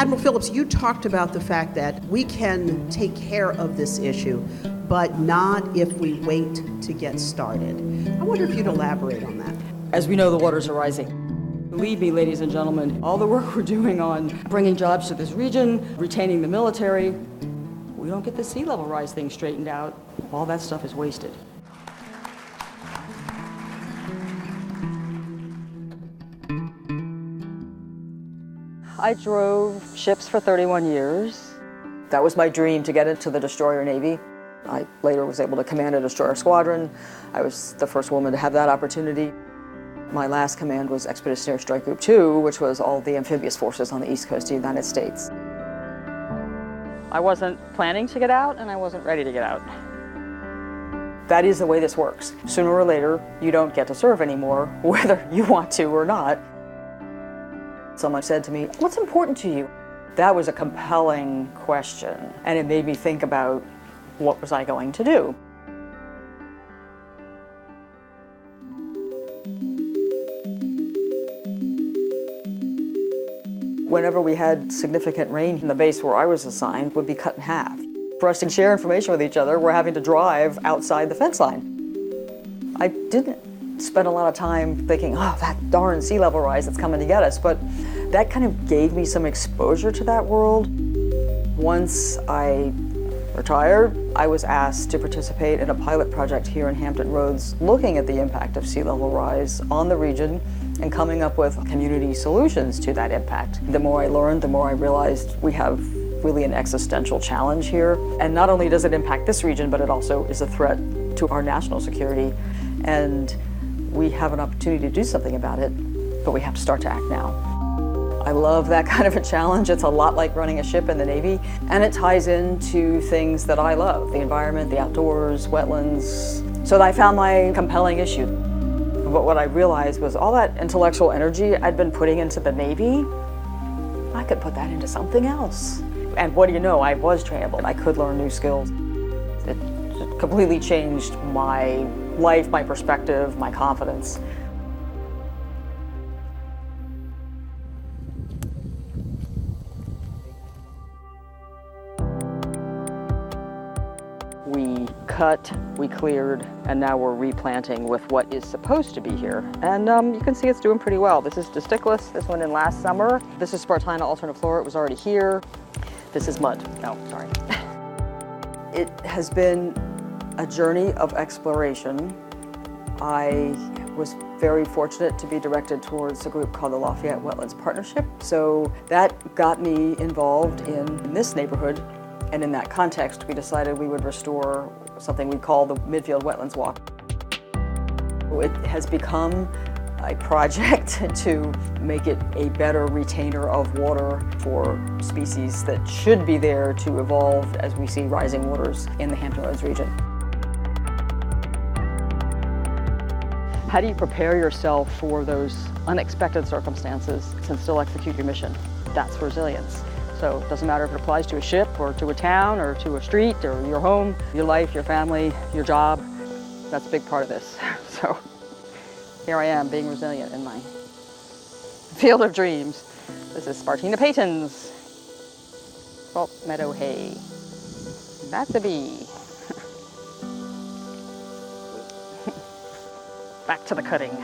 Admiral Phillips, you talked about the fact that we can take care of this issue, but not if we wait to get started. I wonder if you'd elaborate on that. As we know, the waters are rising. Believe me, ladies and gentlemen, all the work we're doing on bringing jobs to this region, retaining the military, we don't get the sea level rise thing straightened out, all that stuff is wasted. I drove ships for 31 years. That was my dream, to get into the destroyer Navy. I later was able to command a destroyer squadron. I was the first woman to have that opportunity. My last command was Expeditionary Strike Group 2, which was all the amphibious forces on the east coast of the United States. I wasn't planning to get out, and I wasn't ready to get out. That is the way this works. Sooner or later, you don't get to serve anymore, whether you want to or not. Someone said to me, "What's important to you?" That was a compelling question, and it made me think about what was I going to do. Whenever we had significant rain, the base where I was assigned would be cut in half. For us to share information with each other, we're having to drive outside the fence line. I didn't spend a lot of time thinking, oh, that darn sea level rise that's coming to get us, but that kind of gave me some exposure to that world. Once I retired, I was asked to participate in a pilot project here in Hampton Roads looking at the impact of sea level rise on the region and coming up with community solutions to that impact. The more I learned, the more I realized we have really an existential challenge here. And not only does it impact this region, but it also is a threat to our national security. And we have an opportunity to do something about it, but we have to start to act now. I love that kind of a challenge. It's a lot like running a ship in the Navy, and it ties into things that I love, the environment, the outdoors, wetlands. So I found my compelling issue. But what I realized was all that intellectual energy I'd been putting into the Navy, I could put that into something else. And what do you know, I was trainable. I could learn new skills. It completely changed my life, my perspective, my confidence. We cut, we cleared, and now we're replanting with what is supposed to be here. And you can see it's doing pretty well. This is Disticlus, this one in last summer. This is Spartina alterniflora, it was already here. This is mud. No, sorry. It has been a journey of exploration. I was very fortunate to be directed towards a group called the Lafayette Wetlands Partnership. So that got me involved in this neighborhood. And in that context, we decided we would restore something we call the Midfield Wetlands Walk. It has become a project to make it a better retainer of water for species that should be there to evolve as we see rising waters in the Hampton Roads region. How do you prepare yourself for those unexpected circumstances and still execute your mission? That's resilience. So it doesn't matter if it applies to a ship or to a town or to a street or your home, your life, your family, your job. That's a big part of this. So here I am being resilient in my field of dreams. This is Spartina patens, salt meadow hay. That's a bee. Back to the cutting.